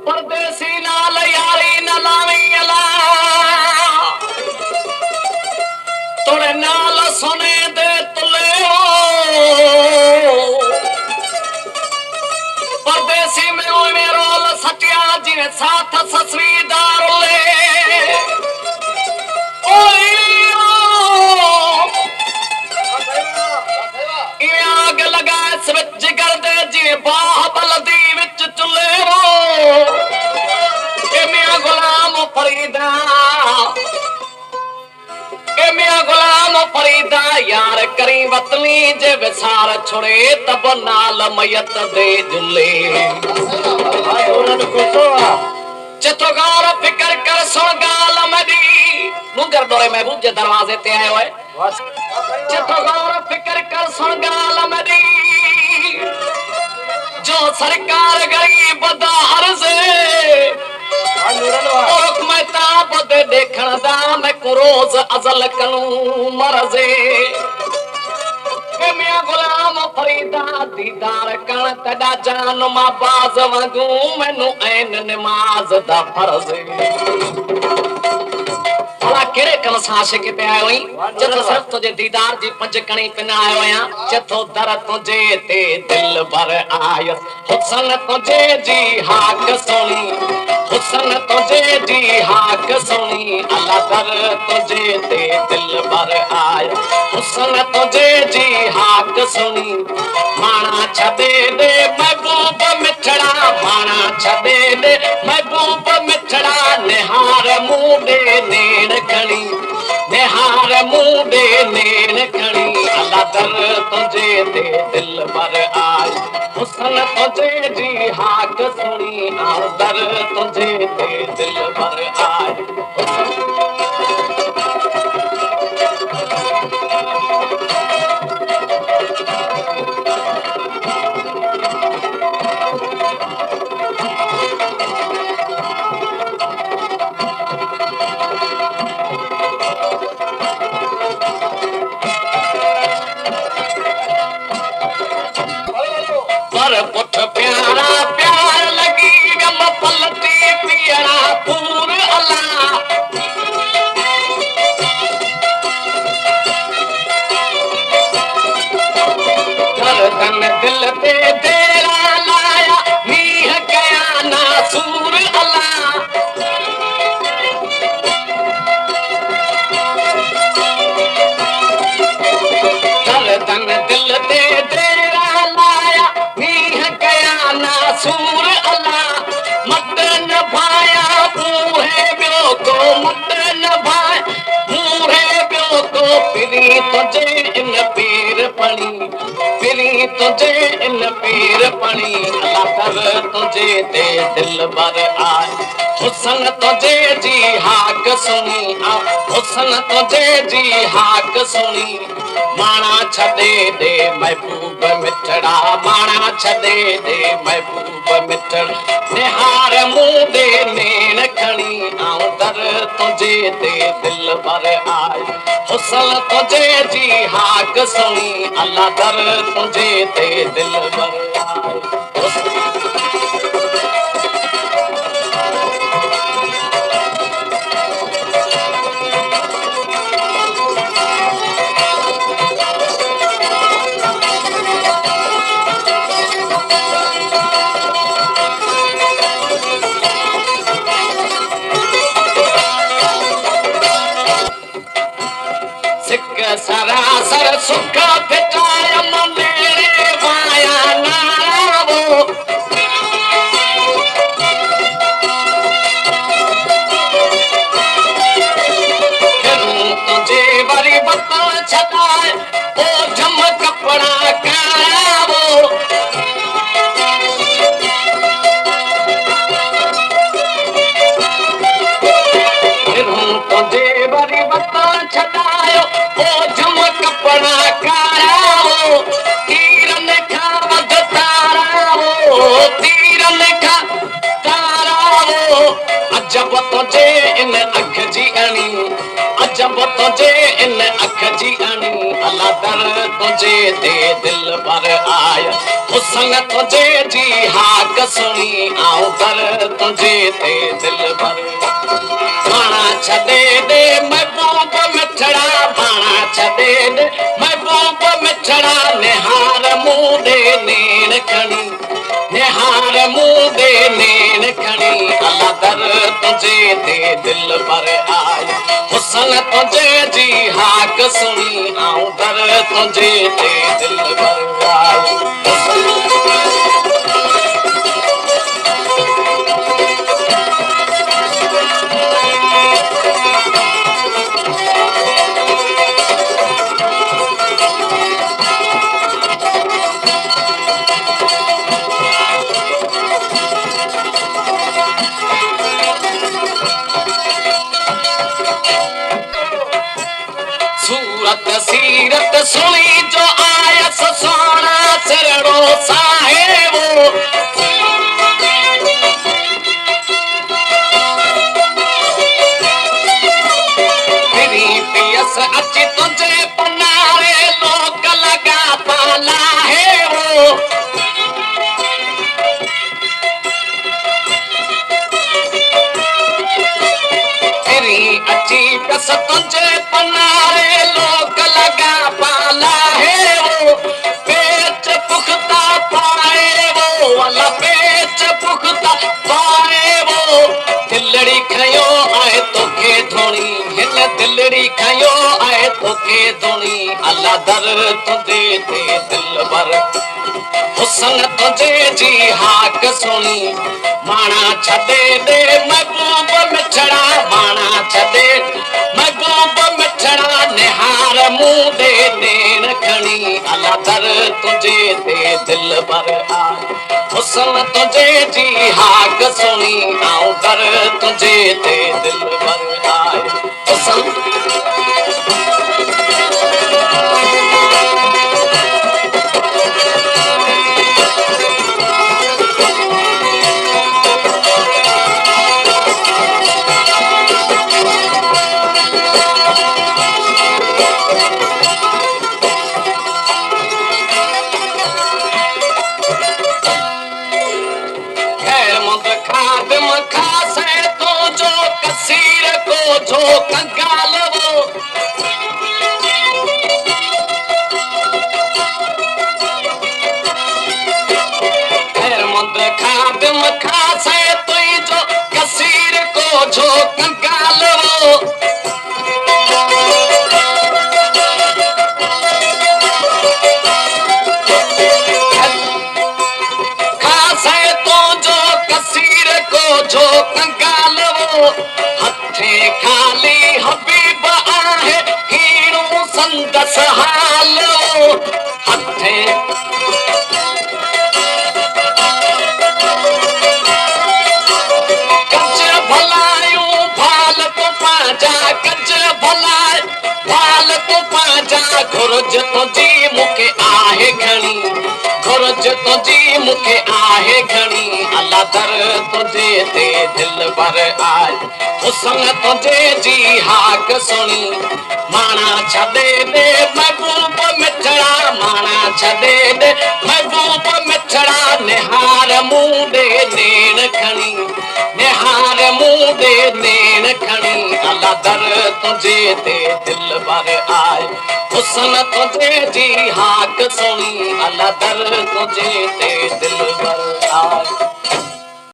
परदेसी नाल यारी न लावी अला तोड़े नाल सोने दे तुले परदेसी में ओए रोल सटिया जिने साथ ससरीदार ले आग लगा जिगर दे जी बाहबल दी विच चुले मियां गुलाम फरीदा मियां गुलाम फरीदा यार करी वतनी जे विसार छुड़े तब नाल मयत दे जुले चितो गौर फिकर कर सुन गाल मदी मुंगर दौरे महबूब जे दरवाजे ते आयो है चितो गौर फिकर कर सुन गाल मदी जो सरकार गरीब दा अर्ज़ मैं ताब दे देखण दा मैं को रोज अजल कनू मरज़े मियां गुलाम फरीदा दीदार कण तड़ा जान मां बाज वांगू मैनू ऐन नमाज दा फर्ज़ भला केड़े कम साशिक पे आयो ही जद सिर्फ तुझे दीदार जी पंज कणी पिन आयो आया चथो दर तुझे ते दिल भर आयस हुसन तुझे जी हाक सुनी हुसन तुझे जी हाक सुनी अल्लाह दर तुझे ते दिल भर आया हुसन तुझे जी हाक सुनी माना छदे दे महबूब मिठड़ा माना छदे दे महबूब मिठड़ा निहार मुंडे नेण खणी निहार मुंडे नेण खणी अल्लाह दर तुझे ते दिल भर आया हुसन तुझे जी हाक सुनी दर तुझे ते दिल भर आया पुठ प्यारा प्यार लगी गम पलटी पियरा पूर अला गर्दन दिल पे तेरा लाया नीह गया नासूर अला गर्दन दिल पे तेरा लाया नासूर अला मत न भाया बूहे ब्यो को मत न भाया बूहे ब्यो को फिरी तुझे इन पीर पड़ी फिरी तुझे इन पीर पड़ी अल्लाह कर तुझे ते दिल भर आए हुसन तुझे जी हाक सुनी हुसन तुझे जी हाक सुनी माना छदे दे महबूब मिठड़ा माना छदे दे महबूब मिठड़ा निहार मुंडे नेण खणी आऊं दर तुझे ते दिल भर आए हुसन तुझे जी हाक सुनी अल्लाह दर तुझे ते दिल भर आए सरासर सुख फिटाया मेरे पाया नारा वो तुझे ते दिल भर आया हुसन तुझे जी हाक सुनी आऊं दर तुझे ते दिल भर बाणा छॾे दे महबूब मिठड़ा बाणा छॾे दे महबूब मिठड़ा निहार मूं ॾे नेण खणी निहार मूं ॾे नेण खणी अला दर तुझे ते दिल भर आया हुसन तुझे जी हाक सुनी आऊं दर तुझे ते दिल भर आया सूरत सीरत सुनी जो आयस सोना सिरड़ो साहेब तेरी पियस अची तुझे पनारे लोक लगा पाला है वो तेरी अची पियस तुझे पनारे लोक लगा पाला है वो पेच पुख्ता पाए वो वाला पेच पुख्ता पाए वो दिलड़ी खयो आए तोखे धोनी हिन दिलड़ी खयो आए तोखे धोनी अल्लाह दर तुझे ते दिल भर हुसन तुझे जी हाक सुनी माना छॾे दे महबूब मिठड़ा माना छॾे महबूब मिठड़ा निहार मूं ॾे नेण खणी अला दर तुझे ते दिल भर आया हुसन तुझे जी हाक सुनी आऊं दर तुझे ते दिल भर आया हुसन खादम खासे तो जो कसीर को जो कंगाल वो खैरमंद खादम खासे तो जो कसीर को जो कंगाल वो जो कंगाल वो हथे खाली हबीब आहे हीणो संदस हाल वो हथे कच भलायूं भाल तो पाजा कच भलाय भाल तो पाजा घुर्ज तुझी मूंखे आहे घणी घुर्ज तुझी मूंखे आहे घणी अल्लाह दर तुझे ते दिल भर आए हुसन तुझे जी हाक सुनी माना छॾे दे महबूब मिठड़ा माना छॾे दे महबूब मिठड़ा निहार मूं ॾे नेण खणी निहार मूं ॾे नेण खणी अल्लाह दर तुझे ते दिल भर आए हुसन तुझे जी हाक सुनी अल्लाह दर तुझे ते दिल भर आए